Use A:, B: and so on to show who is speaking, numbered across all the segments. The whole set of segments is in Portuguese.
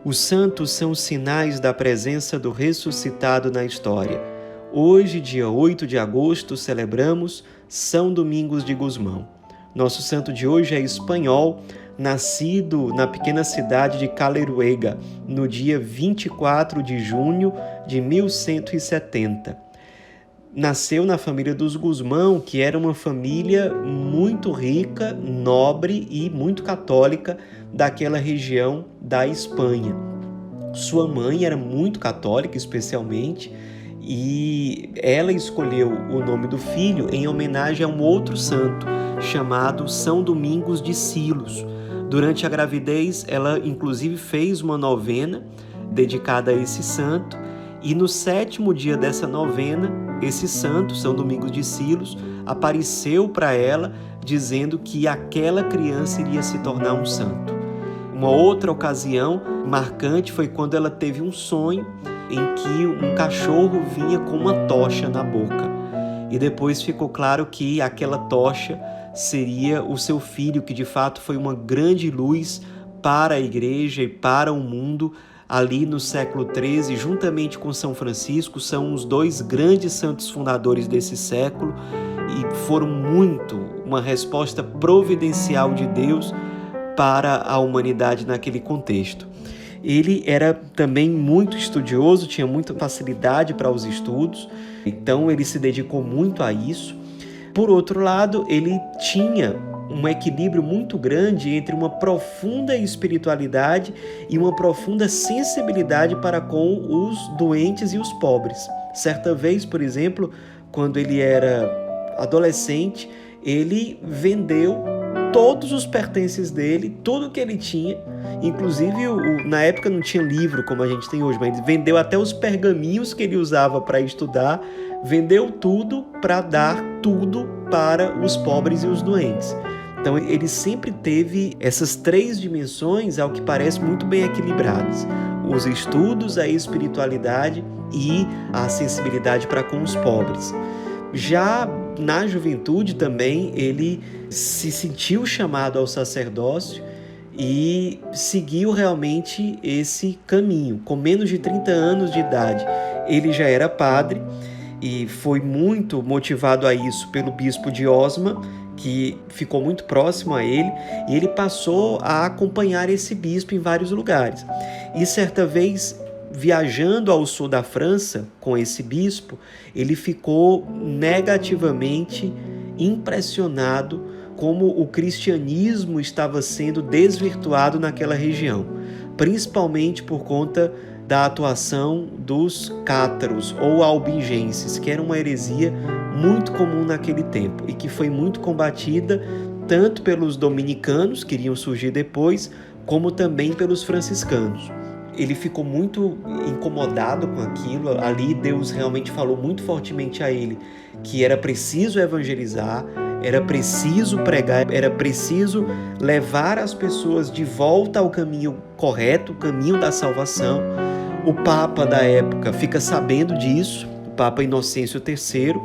A: Os santos são sinais da presença do ressuscitado na história. Hoje, dia 8 de agosto, celebramos São Domingos de Gusmão. Nosso santo de hoje é espanhol, nascido na pequena cidade de Caleruega, no dia 24 de junho de 1170. Nasceu na família dos Gusmão, que era uma família muito rica, nobre e muito católica daquela região da Espanha. Sua mãe era muito católica, especialmente, e ela escolheu o nome do filho em homenagem a um outro santo, chamado São Domingos de Silos. Durante a gravidez, ela inclusive fez uma novena dedicada a esse santo, e no 7º dia dessa novena, esse santo, São Domingos de Silos, apareceu para ela dizendo que aquela criança iria se tornar um santo. Uma outra ocasião marcante foi quando ela teve um sonho em que um cachorro vinha com uma tocha na boca. E depois ficou claro que aquela tocha seria o seu filho, que de fato foi uma grande luz para a igreja e para o mundo ali no século XIII, juntamente com São Francisco. São os dois grandes santos fundadores desse século e foram uma resposta providencial de Deus para a humanidade naquele contexto. Ele era também muito estudioso, tinha muita facilidade para os estudos, então ele se dedicou muito a isso. Por outro lado, ele tinha um equilíbrio muito grande entre uma profunda espiritualidade e uma profunda sensibilidade para com os doentes e os pobres. Certa vez, por exemplo, quando ele era adolescente, ele vendeu todos os pertences dele, tudo que ele tinha, inclusive na época não tinha livro como a gente tem hoje, mas ele vendeu até os pergaminhos que ele usava para estudar, vendeu tudo para dar tudo para os pobres e os doentes. Então ele sempre teve essas 3 dimensões, ao que parece, muito bem equilibradas: os estudos, a espiritualidade e a sensibilidade para com os pobres. Já na juventude também ele se sentiu chamado ao sacerdócio e seguiu realmente esse caminho. Com menos de 30 anos de idade, ele já era padre e foi muito motivado a isso pelo bispo de Osma, que ficou muito próximo a ele, e ele passou a acompanhar esse bispo em vários lugares. E certa vez, viajando ao sul da França com esse bispo, ele ficou negativamente impressionado como o cristianismo estava sendo desvirtuado naquela região, principalmente por conta da atuação dos cátaros ou albigenses, que era uma heresia muito comum naquele tempo e que foi muito combatida tanto pelos dominicanos, que iriam surgir depois, como também pelos franciscanos. Ele ficou muito incomodado com aquilo. Ali Deus realmente falou muito fortemente a ele que era preciso evangelizar, era preciso pregar, era preciso levar as pessoas de volta ao caminho correto, o caminho da salvação. O Papa da época fica sabendo disso, o Papa Inocêncio III,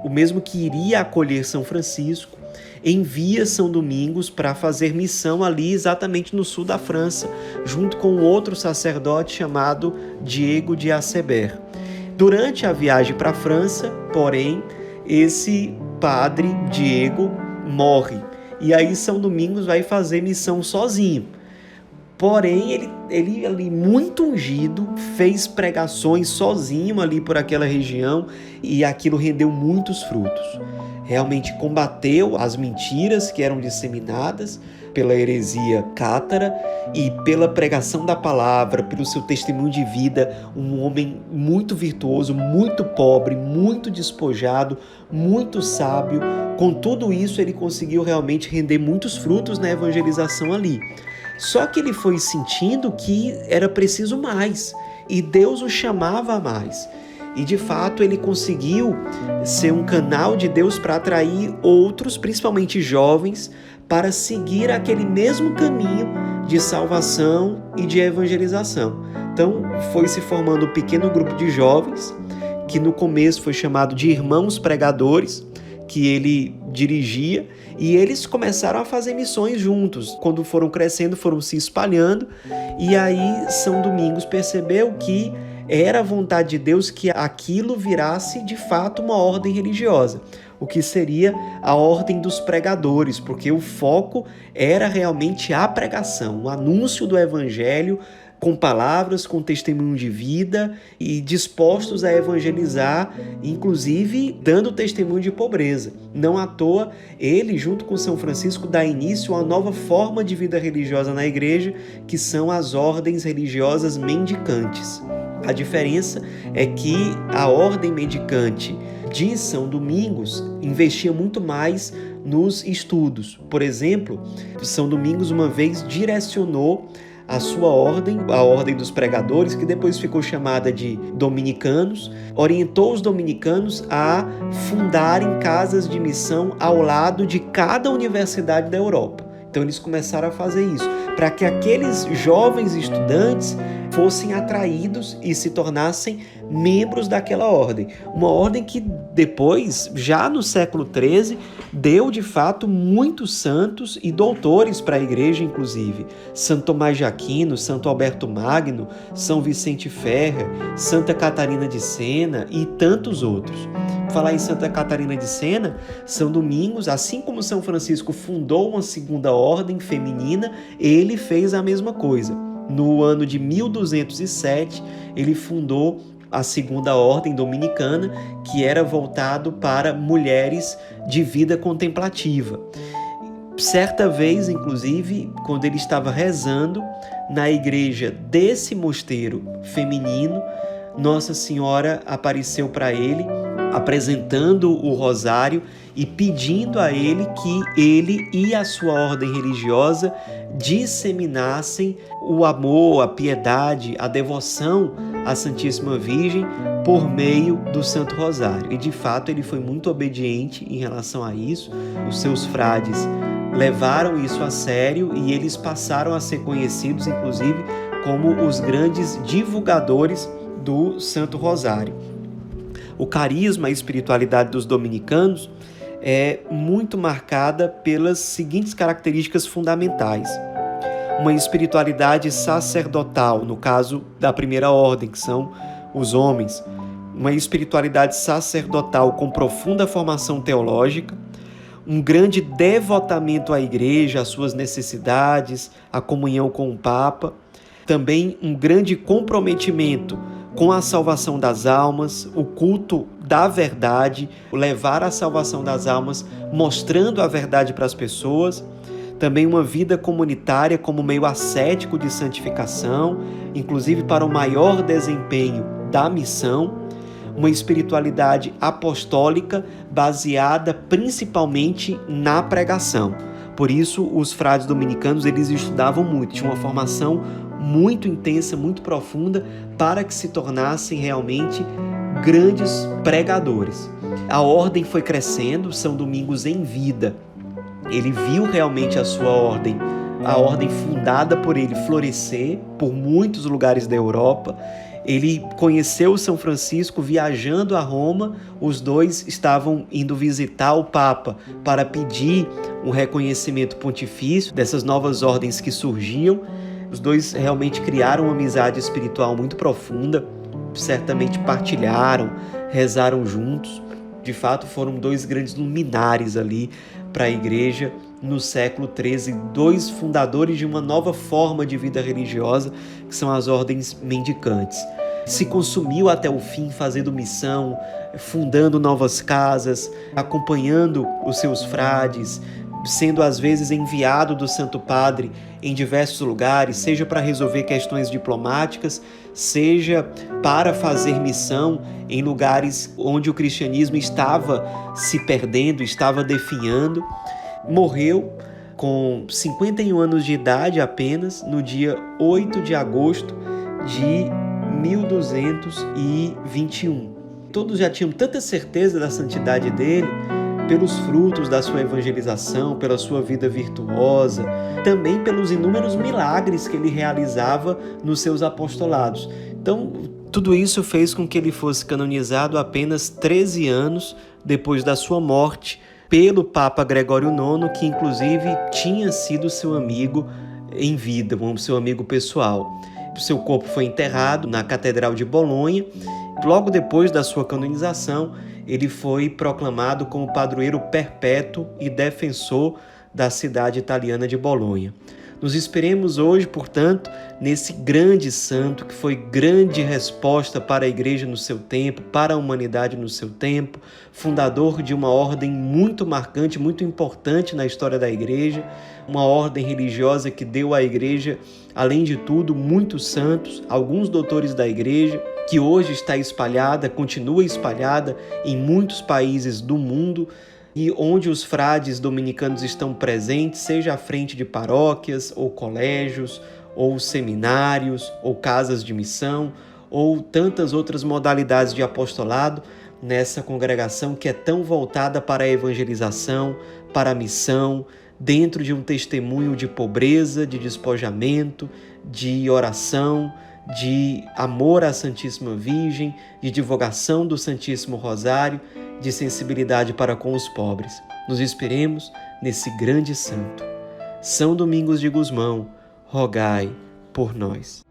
A: o mesmo que iria acolher São Francisco, envia São Domingos para fazer missão ali exatamente no sul da França, junto com outro sacerdote chamado Diego de Acebert. Durante a viagem para a França, porém, esse padre Diego morre, e aí São Domingos vai fazer missão sozinho. Porém, ele ali muito ungido, fez pregações sozinho ali por aquela região, e aquilo rendeu muitos frutos. Realmente combateu as mentiras que eram disseminadas pela heresia cátara e pela pregação da palavra, pelo seu testemunho de vida, um homem muito virtuoso, muito pobre, muito despojado, muito sábio. Com tudo isso, ele conseguiu realmente render muitos frutos na evangelização ali. Só que ele foi sentindo que era preciso mais, e Deus o chamava a mais. E de fato ele conseguiu ser um canal de Deus para atrair outros, principalmente jovens, para seguir aquele mesmo caminho de salvação e de evangelização. Então foi se formando um pequeno grupo de jovens, que no começo foi chamado de Irmãos Pregadores, que ele dirigia, e eles começaram a fazer missões juntos. Quando foram crescendo, foram se espalhando, e aí São Domingos percebeu que era a vontade de Deus que aquilo virasse de fato uma ordem religiosa, o que seria a ordem dos pregadores, porque o foco era realmente a pregação, o anúncio do evangelho com palavras, com testemunho de vida e dispostos a evangelizar, inclusive dando testemunho de pobreza. Não à toa, ele, junto com São Francisco, dá início a uma nova forma de vida religiosa na igreja, que são as ordens religiosas mendicantes. A diferença é que a ordem mendicante de São Domingos investia muito mais nos estudos. Por exemplo, São Domingos uma vez direcionou a sua ordem, a ordem dos pregadores, que depois ficou chamada de dominicanos, orientou os dominicanos a fundarem casas de missão ao lado de cada universidade da Europa. Então eles começaram a fazer isso, para que aqueles jovens estudantes fossem atraídos e se tornassem membros daquela ordem. Uma ordem que depois, já no século XIII, deu de fato muitos santos e doutores para a igreja, inclusive. Santo Tomás de Aquino, Santo Alberto Magno, São Vicente Ferrer, Santa Catarina de Sena e tantos outros. Falar em Santa Catarina de Sena, São Domingos, assim como São Francisco fundou uma segunda ordem feminina, ele fez a mesma coisa. No ano de 1207, ele fundou a segunda ordem dominicana, que era voltado para mulheres de vida contemplativa. Certa vez, inclusive, quando ele estava rezando na igreja desse mosteiro feminino, Nossa Senhora apareceu para ele, apresentando o rosário e pedindo a ele que ele e a sua ordem religiosa disseminassem o amor, a piedade, a devoção à Santíssima Virgem por meio do Santo Rosário. E de fato ele foi muito obediente em relação a isso. Os seus frades levaram isso a sério e eles passaram a ser conhecidos, inclusive, como os grandes divulgadores do Santo Rosário. O carisma e a espiritualidade dos dominicanos é muito marcada pelas seguintes características fundamentais. Uma espiritualidade sacerdotal, no caso da primeira ordem, que são os homens. Uma espiritualidade sacerdotal com profunda formação teológica, um grande devotamento à igreja, às suas necessidades, à comunhão com o Papa. Também um grande comprometimento com a salvação das almas, o culto da verdade, levar a salvação das almas, mostrando a verdade para as pessoas. Também uma vida comunitária como meio ascético de santificação, inclusive para o maior desempenho da missão. Uma espiritualidade apostólica baseada principalmente na pregação. Por isso, os frades dominicanos eles estudavam muito, tinham uma formação muito intensa, muito profunda, para que se tornassem realmente grandes pregadores. A ordem foi crescendo, São Domingos em vida. Ele viu realmente a sua ordem, a ordem fundada por ele, florescer por muitos lugares da Europa. Ele conheceu São Francisco viajando a Roma, os dois estavam indo visitar o Papa para pedir um reconhecimento pontifício dessas novas ordens que surgiam. Os dois realmente criaram uma amizade espiritual muito profunda, certamente partilharam, rezaram juntos. De fato, foram dois grandes luminares ali para a igreja no século XIII, dois fundadores de uma nova forma de vida religiosa, que são as ordens mendicantes. Se consumiu até o fim fazendo missão, fundando novas casas, acompanhando os seus frades, sendo às vezes enviado do Santo Padre em diversos lugares, seja para resolver questões diplomáticas, seja para fazer missão em lugares onde o cristianismo estava se perdendo, estava definhando. Morreu com 51 anos de idade apenas, no dia 8 de agosto de 1221. Todos já tinham tanta certeza da santidade dele, pelos frutos da sua evangelização, pela sua vida virtuosa, também pelos inúmeros milagres que ele realizava nos seus apostolados. Então, Tudo isso fez com que ele fosse canonizado apenas 13 anos depois da sua morte pelo Papa Gregório IX, que inclusive tinha sido seu amigo em vida, seu amigo pessoal. Seu corpo foi enterrado na Catedral de Bolonha. Logo depois da sua canonização, ele foi proclamado como padroeiro perpétuo e defensor da cidade italiana de Bolonha. Nos inspiremos hoje, portanto, nesse grande santo que foi grande resposta para a Igreja no seu tempo, para a humanidade no seu tempo, fundador de uma ordem muito marcante, muito importante na história da Igreja, uma ordem religiosa que deu à Igreja, além de tudo, muitos santos, alguns doutores da Igreja, que hoje está espalhada, continua espalhada em muitos países do mundo, e onde os frades dominicanos estão presentes, seja à frente de paróquias, ou colégios, ou seminários, ou casas de missão, ou tantas outras modalidades de apostolado, nessa congregação que é tão voltada para a evangelização, para a missão, dentro de um testemunho de pobreza, de despojamento, de oração, de amor à Santíssima Virgem, de divulgação do Santíssimo Rosário, de sensibilidade para com os pobres. Nos inspiremos nesse grande santo. São Domingos de Gusmão, rogai por nós.